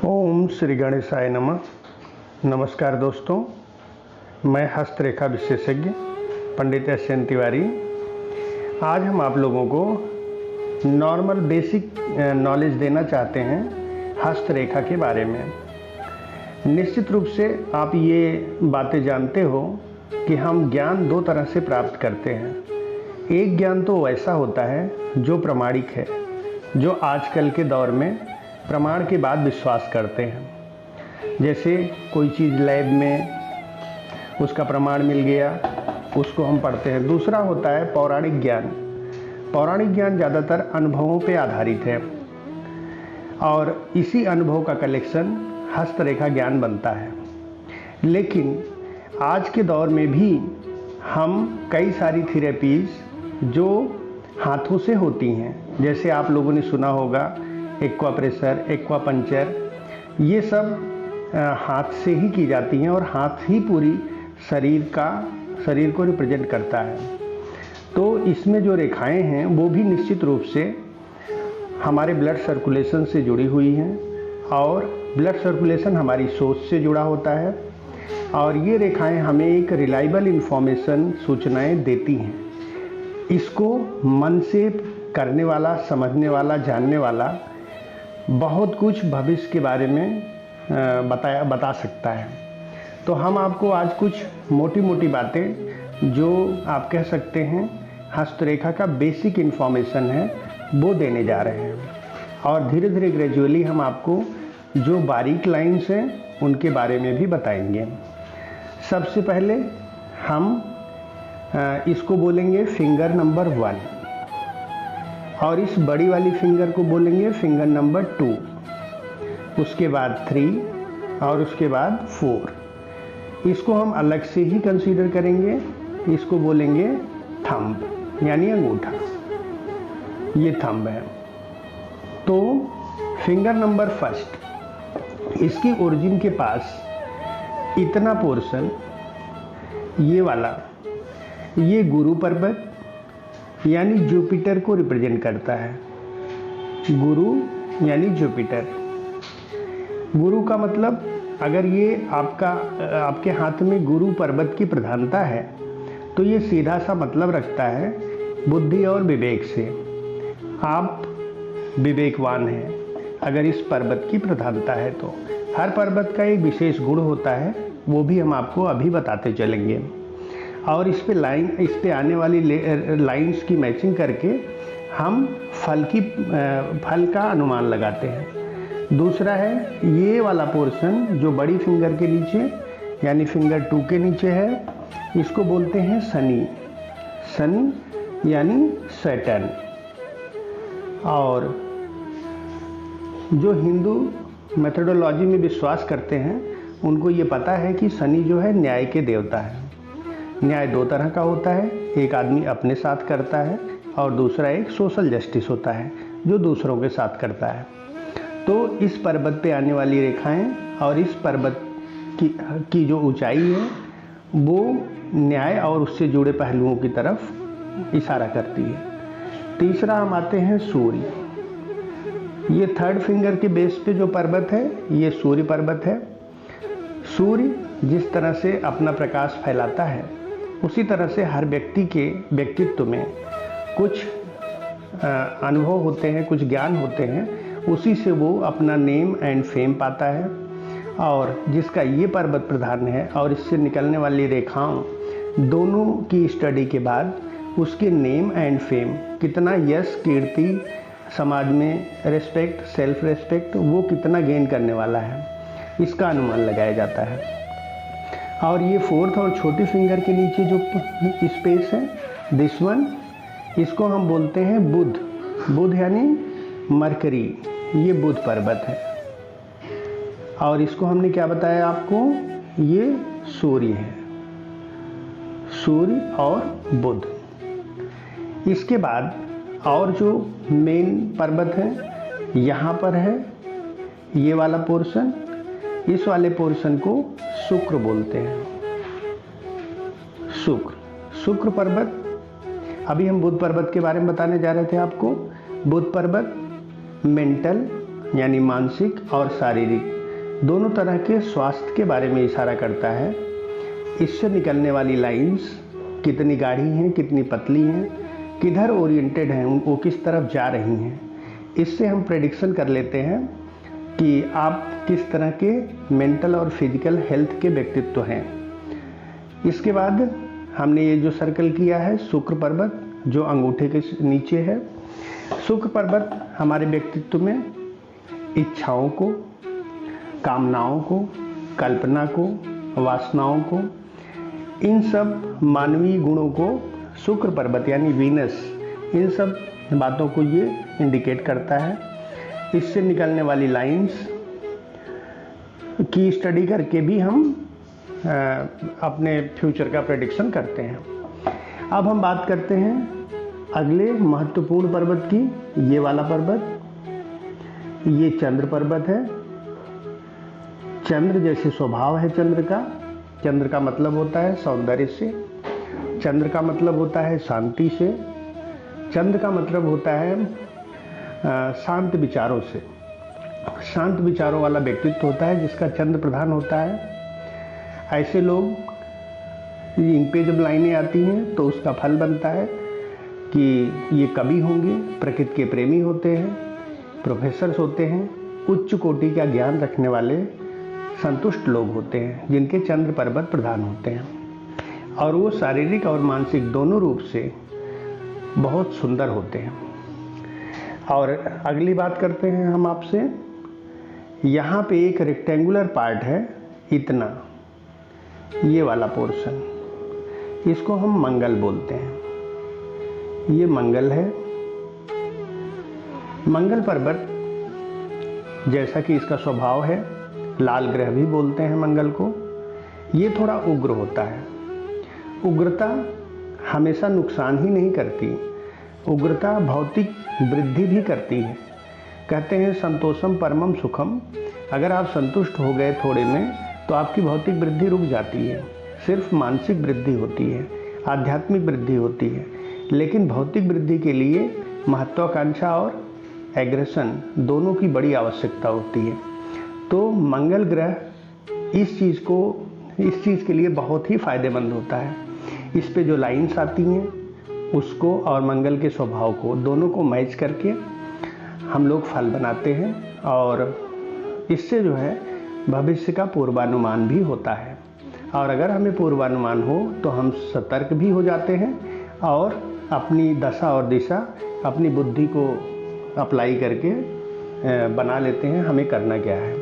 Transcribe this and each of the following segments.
ओम श्री गणेशाय नमः। नमस्कार दोस्तों, मैं हस्तरेखा विशेषज्ञ पंडित एस.एन. तिवारी। आज हम आप लोगों को नॉर्मल बेसिक नॉलेज देना चाहते हैं हस्तरेखा के बारे में। निश्चित रूप से आप ये बातें जानते हो कि हम ज्ञान दो तरह से प्राप्त करते हैं। एक ज्ञान तो वैसा होता है जो प्रमाणिक है, जो आजकल के दौर में प्रमाण के बाद विश्वास करते हैं। जैसे कोई चीज़ लैब में उसका प्रमाण मिल गया, उसको हम पढ़ते हैं। दूसरा होता है पौराणिक ज्ञान। पौराणिक ज्ञान ज़्यादातर अनुभवों पे आधारित है और इसी अनुभव का कलेक्शन हस्तरेखा ज्ञान बनता है। लेकिन आज के दौर में भी हम कई सारी थेरेपीज़ जो हाथों से होती हैं, जैसे आप लोगों ने सुना होगा एक्वा प्रेशर, एक्वा पंचर, ये सब हाथ से ही की जाती हैं और हाथ ही पूरी शरीर को रिप्रेजेंट करता है। तो इसमें जो रेखाएं हैं वो भी निश्चित रूप से हमारे ब्लड सर्कुलेशन से जुड़ी हुई हैं और ब्लड सर्कुलेशन हमारी सोच से जुड़ा होता है और ये रेखाएं हमें एक रिलायबल इंफॉर्मेशन, सूचनाएं देती हैं। इसको मन से करने वाला, समझने वाला, जानने वाला बहुत कुछ भविष्य के बारे में बता सकता है। तो हम आपको आज कुछ मोटी मोटी बातें, जो आप कह सकते हैं हस्तरेखा का बेसिक इन्फॉर्मेशन है, वो देने जा रहे हैं और धीरे धीरे ग्रेजुअली हम आपको जो बारीक लाइन्स हैं उनके बारे में भी बताएंगे। सबसे पहले हम इसको बोलेंगे फिंगर नंबर 1 और इस बड़ी वाली फिंगर को बोलेंगे फिंगर नंबर 2, उसके बाद 3 और उसके बाद 4। इसको हम अलग से ही कंसीडर करेंगे, इसको बोलेंगे थंब यानी अंगूठा। ये थंब है। तो फिंगर नंबर 1, इसकी ओरिजिन के पास इतना पोर्शन, ये वाला, ये गुरु पर्वत यानी जुपिटर को रिप्रेजेंट करता है। गुरु यानी जुपिटर। गुरु का मतलब, अगर ये आपके हाथ में गुरु पर्वत की प्रधानता है तो ये सीधा सा मतलब रखता है बुद्धि और विवेक से। आप विवेकवान हैं अगर इस पर्वत की प्रधानता है। तो हर पर्वत का एक विशेष गुण होता है, वो भी हम आपको अभी बताते चलेंगे। और इस पे आने वाली लाइंस की मैचिंग करके हम फल का अनुमान लगाते हैं। दूसरा है ये वाला पोर्शन जो बड़ी फिंगर के नीचे यानी फिंगर 2 के नीचे है, इसको बोलते हैं शनि। शनि यानी सैटर्न। और जो हिंदू मेथोडोलॉजी में विश्वास करते हैं उनको ये पता है कि शनि जो है न्याय के देवता है। न्याय दो तरह का होता है, एक आदमी अपने साथ करता है और दूसरा एक सोशल जस्टिस होता है जो दूसरों के साथ करता है। तो इस पर्वत पे आने वाली रेखाएं और इस पर्वत की जो ऊंचाई है वो न्याय और उससे जुड़े पहलुओं की तरफ इशारा करती है। तीसरा हम आते हैं सूर्य। ये 3rd फिंगर के बेस पे जो पर्वत है ये सूर्य पर्वत है। सूर्य जिस तरह से अपना प्रकाश फैलाता है उसी तरह से हर व्यक्ति के व्यक्तित्व में कुछ अनुभव होते हैं, कुछ ज्ञान होते हैं, उसी से वो अपना नेम एंड फेम पाता है। और जिसका ये पर्वत प्रधान है और इससे निकलने वाली रेखाओं दोनों की स्टडी के बाद उसके नेम एंड फेम, कितना यश, कीर्ति, समाज में रेस्पेक्ट, सेल्फ रेस्पेक्ट, वो कितना गेन करने वाला है, इसका अनुमान लगाया जाता है। और ये 4th और छोटी फिंगर के नीचे जो स्पेस है, दिस वन, इसको हम बोलते हैं बुध। बुध यानी मरकरी, ये बुध पर्वत है। और इसको हमने क्या बताया आपको, ये सूर्य है। सूर्य और बुध। इसके बाद और जो मेन पर्वत है यहाँ पर है ये वाला पोर्शन, इस वाले पोर्शन को शुक्र बोलते हैं। शुक्र पर्वत। अभी हम बुध पर्वत के बारे में बताने जा रहे थे आपको। बुध पर्वत मेंटल यानी मानसिक और शारीरिक दोनों तरह के स्वास्थ्य के बारे में इशारा करता है। इससे निकलने वाली लाइंस कितनी गाढ़ी हैं, कितनी पतली हैं, किधर ओरिएंटेड हैं, वो किस तरफ जा रही हैं, इससे हम प्रेडिक्शन कर लेते हैं कि आप किस तरह के मेंटल और फिजिकल हेल्थ के व्यक्तित्व हैं। इसके बाद हमने ये जो सर्कल किया है शुक्र पर्वत, जो अंगूठे के नीचे है। शुक्र पर्वत हमारे व्यक्तित्व में इच्छाओं को, कामनाओं को, कल्पना को, वासनाओं को, इन सब मानवीय गुणों को शुक्र पर्वत यानी वीनस, इन सब बातों को ये इंडिकेट करता है। इससे निकलने वाली लाइंस की स्टडी करके भी हम अपने फ्यूचर का प्रेडिक्शन करते हैं। अब हम बात करते हैं अगले महत्वपूर्ण पर्वत की। ये वाला पर्वत, ये चंद्र पर्वत है। चंद्र जैसे स्वभाव है चंद्र का। चंद्र का मतलब होता है सौंदर्य से, चंद्र का मतलब होता है शांति से, चंद्र का मतलब होता है शांत विचारों से। शांत विचारों वाला व्यक्तित्व होता है जिसका चंद्र प्रधान होता है। ऐसे लोग, इन पे जब लाइनें आती हैं तो उसका फल बनता है कि ये कवि होंगे, प्रकृति के प्रेमी होते हैं, प्रोफेसर्स होते हैं, उच्च कोटि का ज्ञान रखने वाले संतुष्ट लोग होते हैं जिनके चंद्र पर्वत प्रधान होते हैं, और वो शारीरिक और मानसिक दोनों रूप से बहुत सुंदर होते हैं। और अगली बात करते हैं हम आपसे। यहाँ पे एक रेक्टेंगुलर पार्ट है, इतना, ये वाला पोर्शन, इसको हम मंगल बोलते हैं। ये मंगल है। मंगल पर्वत जैसा कि इसका स्वभाव है, लाल ग्रह भी बोलते हैं मंगल को। ये थोड़ा उग्र होता है। उग्रता हमेशा नुकसान ही नहीं करती, उग्रता भौतिक वृद्धि भी करती है। कहते हैं संतोषम परमम सुखम। अगर आप संतुष्ट हो गए थोड़े में तो आपकी भौतिक वृद्धि रुक जाती है, सिर्फ मानसिक वृद्धि होती है, आध्यात्मिक वृद्धि होती है। लेकिन भौतिक वृद्धि के लिए महत्वाकांक्षा और एग्रेशन दोनों की बड़ी आवश्यकता होती है। तो मंगल ग्रह इस चीज़ के लिए बहुत ही फायदेमंद होता है। इस पे जो लाइंस आती हैं उसको और मंगल के स्वभाव को, दोनों को मैच करके हम लोग फल बनाते हैं, और इससे जो है भविष्य का पूर्वानुमान भी होता है। और अगर हमें पूर्वानुमान हो तो हम सतर्क भी हो जाते हैं और अपनी दशा और दिशा अपनी बुद्धि को अप्लाई करके बना लेते हैं हमें करना क्या है।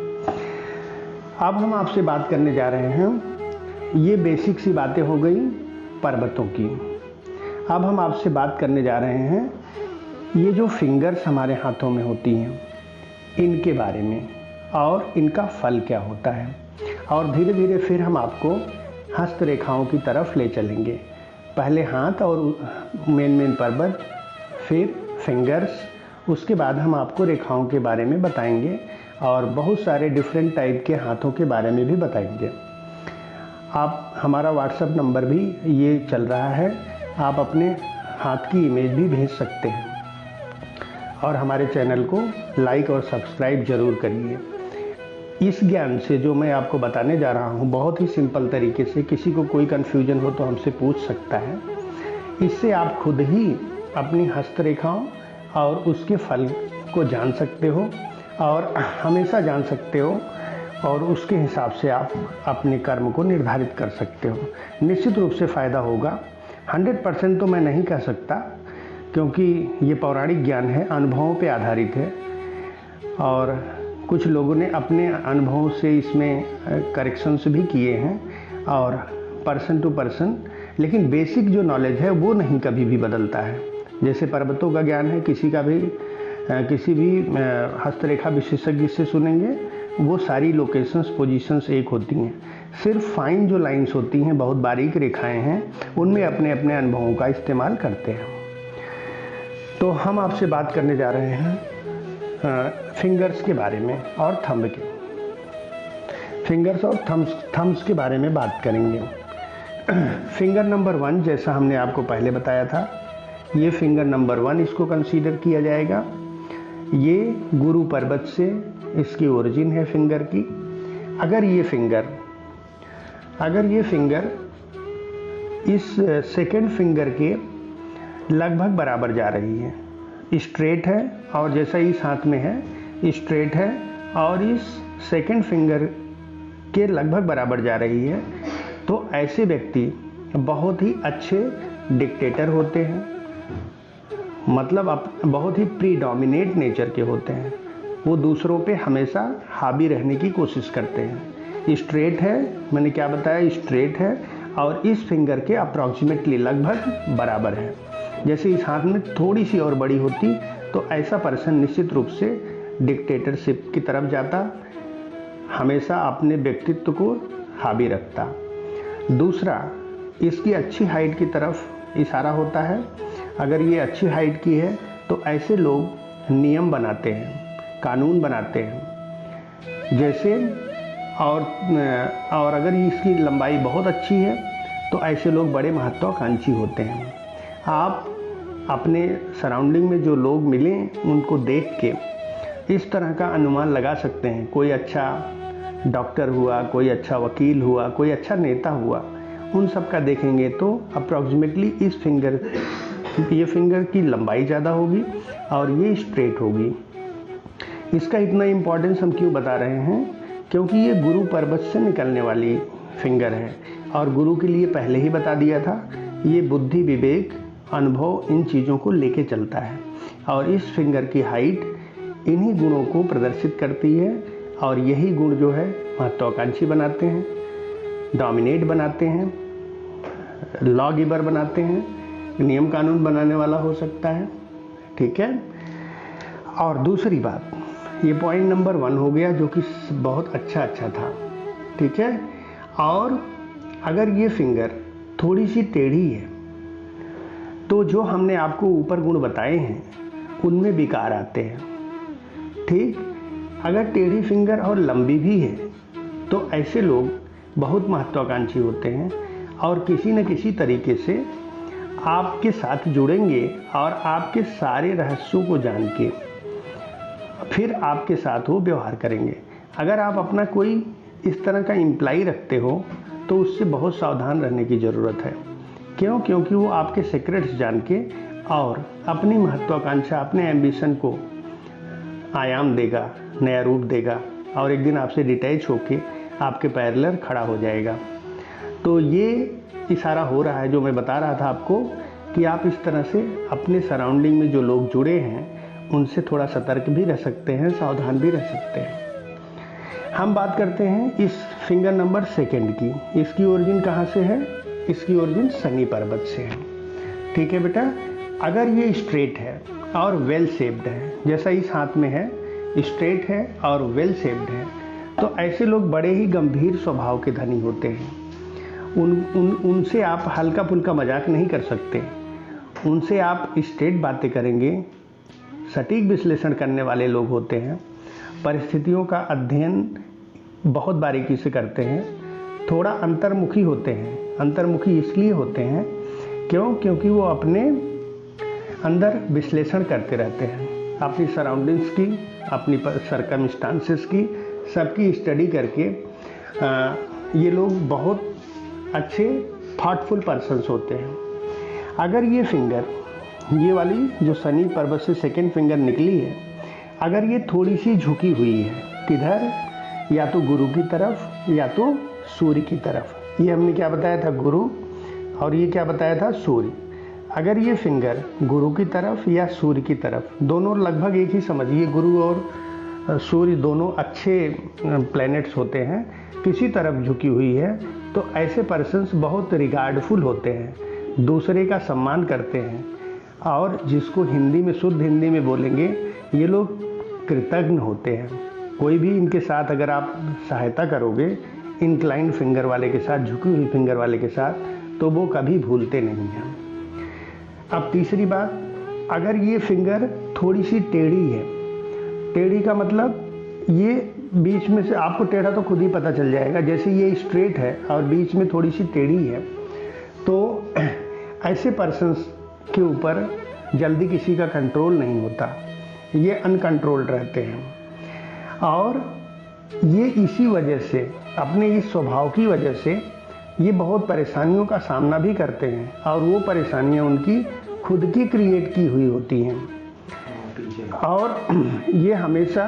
अब हम आपसे बात करने जा रहे हैं, ये बेसिक सी बातें हो गई पर्वतों की। अब हम आपसे बात करने जा रहे हैं ये जो फिंगर्स हमारे हाथों में होती हैं इनके बारे में, और इनका फल क्या होता है। और धीरे धीरे फिर हम आपको हस्तरेखाओं की तरफ ले चलेंगे। पहले हाथ और मेन पर्वत, फिर फिंगर्स, उसके बाद हम आपको रेखाओं के बारे में बताएंगे और बहुत सारे डिफरेंट टाइप के हाथों के बारे में भी बताएंगे। आप, हमारा व्हाट्सएप नंबर भी ये चल रहा है, आप अपने हाथ की इमेज भी भेज सकते हैं। और हमारे चैनल को लाइक और सब्सक्राइब जरूर करिए। इस ज्ञान से जो मैं आपको बताने जा रहा हूँ बहुत ही सिंपल तरीके से, किसी को कोई कन्फ्यूजन हो तो हमसे पूछ सकता है। इससे आप खुद ही अपनी हस्तरेखाओं और उसके फल को जान सकते हो और हमेशा जान सकते हो, और उसके हिसाब से आप अपने कर्म को निर्धारित कर सकते हो। निश्चित रूप से फ़ायदा होगा। 100% तो मैं नहीं कह सकता क्योंकि ये पौराणिक ज्ञान है, अनुभवों पे आधारित है, और कुछ लोगों ने अपने अनुभवों से इसमें करेक्शंस भी किए हैं और पर्सन टू पर्सन, लेकिन बेसिक जो नॉलेज है वो नहीं कभी भी बदलता है। जैसे पर्वतों का ज्ञान है, किसी भी हस्तरेखा विशेषज्ञ से सुनेंगे वो सारी लोकेशंस, पोजीशंस एक होती हैं। सिर्फ फाइन जो लाइंस होती हैं, बहुत बारीक रेखाएं हैं, उनमें अपने अपने अनुभवों का इस्तेमाल करते हैं। तो हम आपसे बात करने जा रहे हैं फिंगर्स के बारे में और थंब के। फिंगर्स और थम्स के बारे में बात करेंगे। फिंगर नंबर 1, जैसा हमने आपको पहले बताया था, ये फिंगर नंबर 1 इसको कंसीडर किया जाएगा। ये गुरु पर्वत से इसकी ओरिजिन है फिंगर की। अगर ये फिंगर इस सेकंड फिंगर के लगभग बराबर जा रही है, स्ट्रेट है, और जैसा इस हाथ में है स्ट्रेट है और इस सेकंड फिंगर के लगभग बराबर जा रही है, तो ऐसे व्यक्ति बहुत ही अच्छे डिक्टेटर होते हैं, मतलब बहुत ही प्रीडोमिनेट नेचर के होते हैं। वो दूसरों पे हमेशा हावी रहने की कोशिश करते हैं। स्ट्रेट है, मैंने क्या बताया, स्ट्रेट है और इस फिंगर के अप्रॉक्सीमेटली लगभग बराबर है। जैसे इस हाथ में थोड़ी सी और बड़ी होती तो ऐसा पर्सन निश्चित रूप से डिक्टेटरशिप की तरफ जाता, हमेशा अपने व्यक्तित्व को हावी रखता। दूसरा, इसकी अच्छी हाइट की तरफ इशारा होता है। अगर ये अच्छी हाइट की है तो ऐसे लोग नियम बनाते हैं, कानून बनाते हैं जैसे, और अगर इसकी लंबाई बहुत अच्छी है तो ऐसे लोग बड़े महत्वाकांक्षी होते हैं। आप अपने सराउंडिंग में जो लोग मिलें उनको देख के इस तरह का अनुमान लगा सकते हैं। कोई अच्छा डॉक्टर हुआ, कोई अच्छा वकील हुआ, कोई अच्छा नेता हुआ, उन सब का देखेंगे तो अप्रॉक्सीमेटली ये फिंगर की लंबाई ज़्यादा होगी और ये स्ट्रेट होगी। इसका इतना इम्पोर्टेंस हम क्यों बता रहे हैं, क्योंकि ये गुरु पर्वत से निकलने वाली फिंगर है और गुरु के लिए पहले ही बता दिया था, ये बुद्धि, विवेक, अनुभव, इन चीज़ों को लेके चलता है और इस फिंगर की हाइट इन्हीं गुणों को प्रदर्शित करती है और यही गुण जो है महत्वाकांक्षी बनाते हैं, डोमिनेट बनाते हैं, लॉ गिवर बनाते हैं, नियम कानून बनाने वाला हो सकता है। ठीक है। और दूसरी बात, ये पॉइंट नंबर 1 हो गया जो कि बहुत अच्छा था। ठीक है। और अगर ये फिंगर थोड़ी सी टेढ़ी है तो जो हमने आपको ऊपर गुण बताए हैं उनमें विकार आते हैं। ठीक। अगर टेढ़ी फिंगर और लंबी भी है तो ऐसे लोग बहुत महत्वाकांक्षी होते हैं और किसी न किसी तरीके से आपके साथ जुड़ेंगे और आपके सारे रहस्यों को जान के फिर आपके साथ वो व्यवहार करेंगे। अगर आप अपना कोई इस तरह का इम्प्लाई रखते हो तो उससे बहुत सावधान रहने की ज़रूरत है। क्यों? क्योंकि वो आपके सीक्रेट्स जान के और अपनी महत्वाकांक्षा, अपने एम्बिशन को आयाम देगा, नया रूप देगा और एक दिन आपसे डिटैच होके आपके पैरेलल खड़ा हो जाएगा। तो ये इशारा हो रहा है जो मैं बता रहा था आपको कि आप इस तरह से अपने सराउंडिंग में जो लोग जुड़े हैं उनसे थोड़ा सतर्क भी रह सकते हैं, सावधान भी रह सकते हैं। हम बात करते हैं इस फिंगर नंबर 2 की। इसकी ओरिजिन कहाँ से है? इसकी ओरिजिन शनि पर्वत से है। ठीक है बेटा। अगर ये स्ट्रेट है और वेल शेप्ड है, जैसा इस हाथ में है, स्ट्रेट है और वेल शेप्ड है, तो ऐसे लोग बड़े ही गंभीर स्वभाव के धनी होते हैं। उनसे आप हल्का फुल्का मजाक नहीं कर सकते। उनसे आप स्ट्रेट बातें करेंगे। सटीक विश्लेषण करने वाले लोग होते हैं। परिस्थितियों का अध्ययन बहुत बारीकी से करते हैं। थोड़ा अंतर्मुखी होते हैं। अंतर्मुखी इसलिए होते हैं क्योंकि वो अपने अंदर विश्लेषण करते रहते हैं, अपनी सराउंडिंग्स की, अपनी सर्कमस्टांसेस की, सबकी स्टडी करके ये लोग बहुत अच्छे थॉटफुल पर्सन्स होते हैं। अगर ये फिंगर, ये वाली जो शनि पर्वत से 2nd फिंगर निकली है, अगर ये थोड़ी सी झुकी हुई है, किधर? या तो गुरु की तरफ या तो सूर्य की तरफ। ये हमने क्या बताया था? गुरु। और ये क्या बताया था? सूर्य। अगर ये फिंगर गुरु की तरफ या सूर्य की तरफ, दोनों लगभग एक ही समझिए, गुरु और सूर्य दोनों अच्छे प्लैनेट्स होते हैं, किसी तरफ झुकी हुई है, तो ऐसे पर्सन्स बहुत रिगार्डफुल होते हैं, दूसरे का सम्मान करते हैं और जिसको हिंदी में, शुद्ध हिंदी में बोलेंगे, ये लोग कृतज्ञ होते हैं। कोई भी इनके साथ अगर आप सहायता करोगे, इंक्लाइंड फिंगर वाले के साथ, झुकी हुई फिंगर वाले के साथ, तो वो कभी भूलते नहीं हैं। अब तीसरी बात, अगर ये फिंगर थोड़ी सी टेढ़ी है, टेढ़ी का मतलब ये बीच में से, आपको टेढ़ा तो खुद ही पता चल जाएगा, जैसे ये स्ट्रेट है और बीच में थोड़ी सी टेढ़ी है, तो ऐसे पर्सन्स के ऊपर जल्दी किसी का कंट्रोल नहीं होता, ये अनकंट्रोल्ड रहते हैं। और ये इसी वजह से, अपने इस स्वभाव की वजह से ये बहुत परेशानियों का सामना भी करते हैं, और वो परेशानियां उनकी खुद की क्रिएट की हुई होती हैं। और ये हमेशा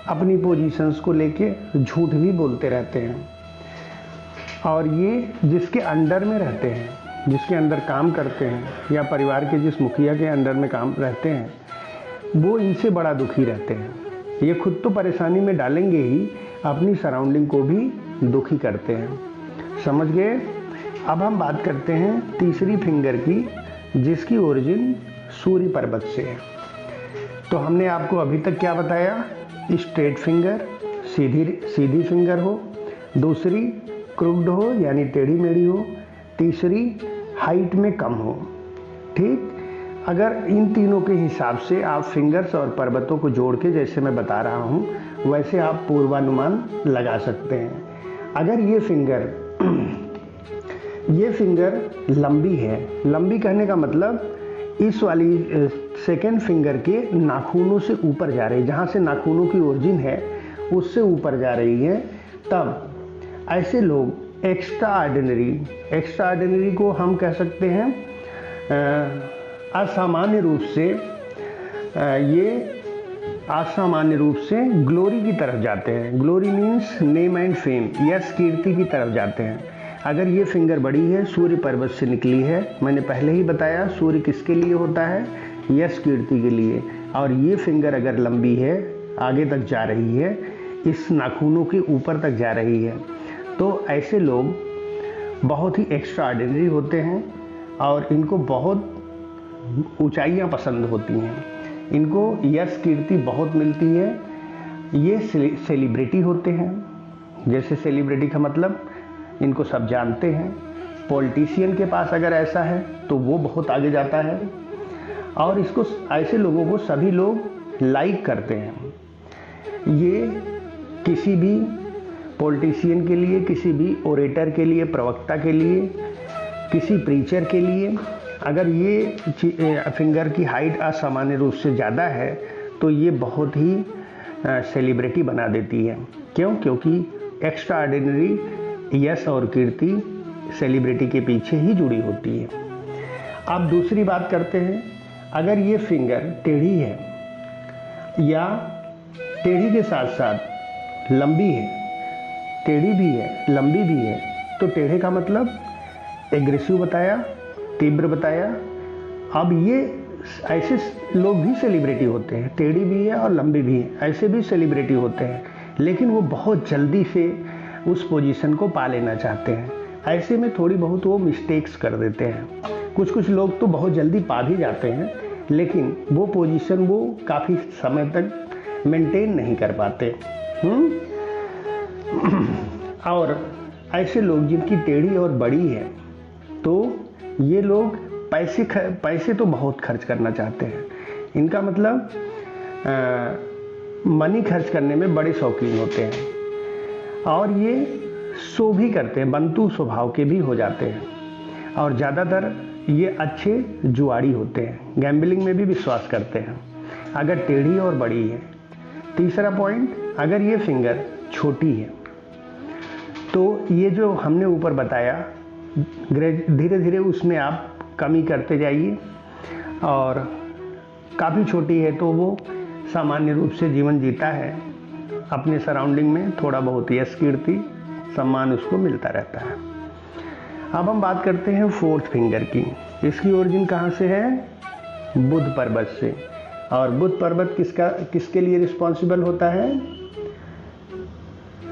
अपनी पोजीशंस को लेके झूठ भी बोलते रहते हैं। और ये जिसके अंडर में रहते हैं, जिसके अंदर काम करते हैं, या परिवार के जिस मुखिया के अंडर में काम रहते हैं, वो इनसे बड़ा दुखी रहते हैं। ये खुद तो परेशानी में डालेंगे ही, अपनी सराउंडिंग को भी दुखी करते हैं। समझ गए? अब हम बात करते हैं तीसरी फिंगर की, जिसकी ओरिजिन सूर्य पर्वत से है। तो हमने आपको अभी तक क्या बताया? स्ट्रेट फिंगर, सीधी फिंगर हो, दूसरी क्रुक्ड हो यानी टेढ़ी मेढ़ी हो, तीसरी हाइट में कम हो। ठीक, अगर इन तीनों के हिसाब से आप फिंगर्स और पर्वतों को जोड़ के, जैसे मैं बता रहा हूँ, वैसे आप पूर्वानुमान लगा सकते हैं। अगर ये फिंगर लंबी है, लंबी कहने का मतलब इस वाली सेकेंड फिंगर के नाखूनों से ऊपर जा रही है, जहाँ से नाखूनों की ओरिजिन है उससे ऊपर जा रही है, तब ऐसे लोग एक्स्ट्रा ऑर्डिनरी को हम कह सकते हैं असामान्य रूप से ग्लोरी की तरफ जाते हैं। Glory means name and fame, यश कीर्ति की तरफ जाते हैं। अगर ये फिंगर बड़ी है, सूर्य पर्वत से निकली है, मैंने पहले ही बताया सूर्य किसके लिए होता है? यश कीर्ति के लिए। और ये फिंगर अगर लंबी है, आगे तक जा रही है, इस नाखूनों के ऊपर तक जा रही है, तो ऐसे लोग बहुत ही एक्स्ट्रा ऑर्डिनरी होते हैं और इनको बहुत ऊंचाइयां पसंद होती हैं, इनको यश कीर्ति बहुत मिलती है। ये सेलिब्रिटी होते हैं, जैसे सेलिब्रिटी का मतलब इनको सब जानते हैं। पॉलिटिशियन के पास अगर ऐसा है तो वो बहुत आगे जाता है, और इसको, ऐसे लोगों को सभी लोग लाइक करते हैं। ये किसी भी पॉलिटिशियन के लिए, किसी भी ओरेटर के लिए, प्रवक्ता के लिए, किसी प्रीचर के लिए, अगर ये फिंगर की हाइट असामान्य रूप से ज़्यादा है तो ये बहुत ही सेलिब्रिटी बना देती है। क्यों? क्योंकि एक्स्ट्रा ऑर्डिनरी यश और कीर्ति सेलिब्रिटी के पीछे ही जुड़ी होती है। अब दूसरी बात करते हैं, अगर ये फिंगर टेढ़ी है या टेढ़ी के साथ साथ लंबी है, टेढ़ी भी है लंबी भी है, तो टेढ़े का मतलब एग्रेसिव बताया, तीव्र बताया। अब ये ऐसे लोग भी सेलिब्रिटी होते हैं, टेढ़ी भी है और लंबी भी है, ऐसे भी सेलिब्रिटी होते हैं, लेकिन वो बहुत जल्दी से उस पोजीशन को पा लेना चाहते हैं। ऐसे में थोड़ी बहुत वो मिस्टेक्स कर देते हैं। कुछ लोग तो बहुत जल्दी पा भी जाते हैं, लेकिन वो पोजीशन वो काफ़ी समय तक मेंटेन नहीं कर पाते। और ऐसे लोग जिनकी टेढ़ी और बड़ी है, तो ये लोग पैसे तो बहुत खर्च करना चाहते हैं। इनका मतलब मनी खर्च करने में बड़े शौकीन होते हैं, और ये शो भी करते हैं, बंतु स्वभाव के भी हो जाते हैं, और ज़्यादातर ये अच्छे जुआड़ी होते हैं, गैम्बलिंग में भी विश्वास करते हैं अगर टेढ़ी और बड़ी है। तीसरा पॉइंट, अगर ये फिंगर छोटी है तो ये जो हमने ऊपर बताया, धीरे धीरे उसमें आप कमी करते जाइए, और काफ़ी छोटी है तो वो सामान्य रूप से जीवन जीता है, अपने सराउंडिंग में थोड़ा बहुत यश कीर्ति सम्मान उसको मिलता रहता है। अब हम बात करते हैं फोर्थ फिंगर की। इसकी ओरिजिन कहाँ से है? बुध पर्वत से। और बुध पर्वत किसके लिए रिस्पॉन्सिबल होता है?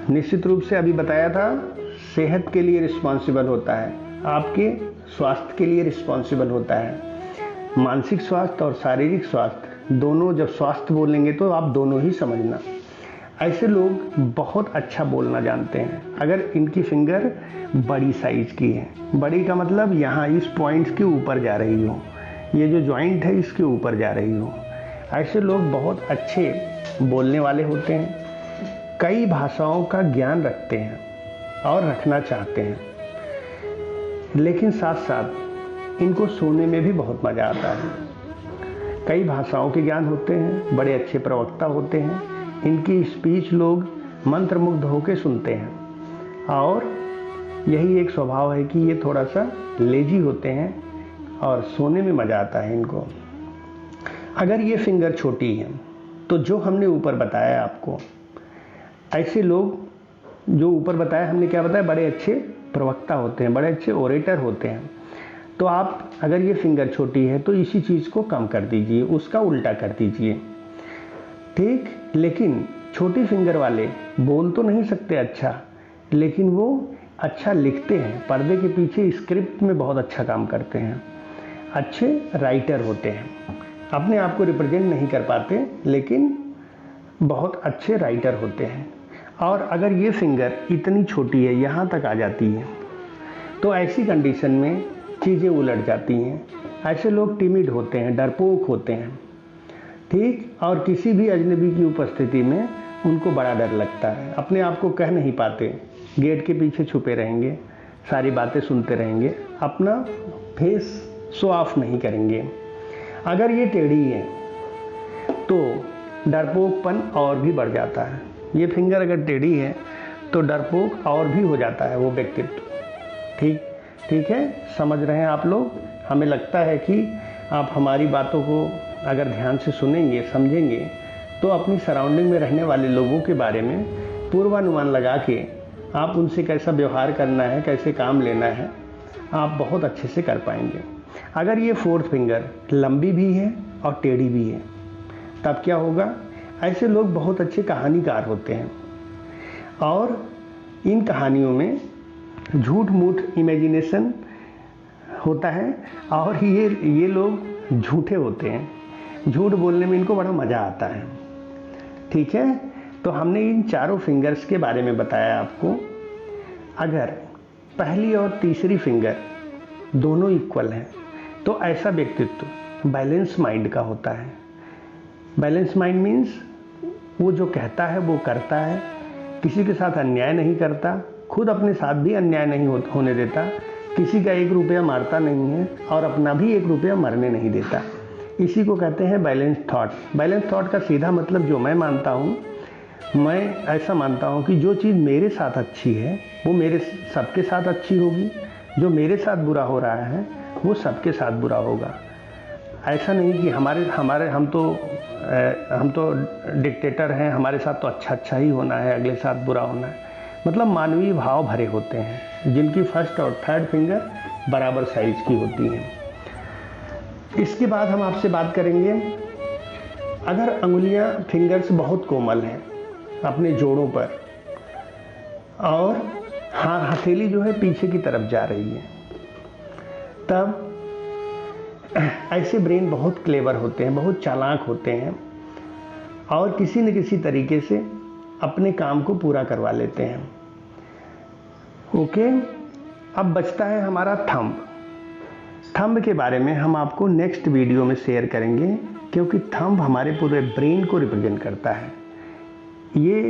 निश्चित रूप से अभी बताया था, सेहत के लिए रिस्पॉन्सिबल होता है, आपके स्वास्थ्य के लिए रिस्पॉन्सिबल होता है। मानसिक स्वास्थ्य और शारीरिक स्वास्थ्य दोनों, जब स्वास्थ्य बोलेंगे तो आप दोनों ही समझना। ऐसे लोग बहुत अच्छा बोलना जानते हैं अगर इनकी फिंगर बड़ी साइज की है। बड़ी का मतलब यहाँ इस पॉइंट्स के ऊपर जा रही हो, ये जो जॉइंट है इसके ऊपर जा रही हो। ऐसे लोग बहुत अच्छे बोलने वाले होते हैं, कई भाषाओं का ज्ञान रखते हैं और रखना चाहते हैं, लेकिन साथ साथ इनको सुनने में भी बहुत मज़ा आता है। कई भाषाओं के ज्ञान होते हैं, बड़े अच्छे प्रवक्ता होते हैं, इनकी स्पीच लोग मंत्रमुग्ध होकर सुनते हैं। और यही एक स्वभाव है कि ये थोड़ा सा लेजी होते हैं और सोने में मज़ा आता है इनको। अगर ये फिंगर छोटी है तो जो हमने ऊपर बताया आपको, ऐसे लोग जो ऊपर बताया, हमने क्या बताया, बड़े अच्छे प्रवक्ता होते हैं, बड़े अच्छे ओरेटर होते हैं। तो आप अगर ये फिंगर छोटी है तो इसी चीज़ को कम कर दीजिए, उसका उल्टा कर दीजिए, ठीक। लेकिन छोटी फिंगर वाले बोल तो नहीं सकते अच्छा, लेकिन वो अच्छा लिखते हैं, पर्दे के पीछे स्क्रिप्ट में बहुत अच्छा काम करते हैं, अच्छे राइटर होते हैं। अपने आप को रिप्रेजेंट नहीं कर पाते लेकिन बहुत अच्छे राइटर होते हैं। और अगर ये फिंगर इतनी छोटी है, यहाँ तक आ जाती है, तो ऐसी कंडीशन में चीज़ें उलट जाती हैं। ऐसे लोग टिमिड होते हैं, डरपोक होते हैं, ठीक। और किसी भी अजनबी की उपस्थिति में उनको बड़ा डर लगता है, अपने आप को कह नहीं पाते, गेट के पीछे छुपे रहेंगे, सारी बातें सुनते रहेंगे, अपना फेस शो ऑफ नहीं करेंगे। अगर ये टेढ़ी है तो डरपोकपन और भी बढ़ जाता है। ये फिंगर अगर टेढ़ी है तो डरपोक और भी हो जाता है वो व्यक्तित्व, ठीक है। समझ रहे हैं आप लोग? हमें लगता है कि आप हमारी बातों को अगर ध्यान से सुनेंगे, समझेंगे, तो अपनी सराउंडिंग में रहने वाले लोगों के बारे में पूर्वानुमान लगा के आप उनसे कैसा व्यवहार करना है, कैसे काम लेना है, आप बहुत अच्छे से कर पाएंगे। अगर ये फोर्थ फिंगर लंबी भी है और टेढ़ी भी है, तब क्या होगा? ऐसे लोग बहुत अच्छे कहानीकार होते हैं और इन कहानियों में झूठ मूठ इमेजिनेशन होता है और ये लोग झूठे होते हैं, झूठ बोलने में इनको बड़ा मज़ा आता है, ठीक है। तो हमने इन चारों फिंगर्स के बारे में बताया आपको। अगर पहली और तीसरी फिंगर दोनों इक्वल हैं तो ऐसा व्यक्तित्व बैलेंस माइंड का होता है। बैलेंस माइंड मीन्स वो जो कहता है वो करता है, किसी के साथ अन्याय नहीं करता, खुद अपने साथ भी अन्याय नहीं होने देता, किसी का 1 रुपया मारता नहीं है और अपना भी 1 रुपया मरने नहीं देता। इसी को कहते हैं बैलेंस थॉट। बैलेंस थॉट का सीधा मतलब जो मैं मानता हूँ, मैं ऐसा मानता हूँ कि जो चीज़ मेरे साथ अच्छी है वो मेरे सबके साथ अच्छी होगी, जो मेरे साथ बुरा हो रहा है वो सबके साथ बुरा होगा। ऐसा नहीं कि हम तो डिक्टेटर हैं, हमारे साथ तो अच्छा ही होना है, अगले साथ बुरा होना है। मतलब मानवीय भाव भरे होते हैं जिनकी फर्स्ट और थर्ड फिंगर बराबर साइज की होती हैं। इसके बाद हम आपसे बात करेंगे, अगर अंगुलियां फिंगर्स बहुत कोमल हैं अपने जोड़ों पर और हथेली जो है पीछे की तरफ जा रही है, तब ऐसे ब्रेन बहुत क्लेवर होते हैं, बहुत चालाक होते हैं और किसी न किसी तरीके से अपने काम को पूरा करवा लेते हैं। ओके, अब बचता है हमारा थंब। थंब के बारे में हम आपको नेक्स्ट वीडियो में शेयर करेंगे, क्योंकि थंब हमारे पूरे ब्रेन को रिप्रेजेंट करता है। ये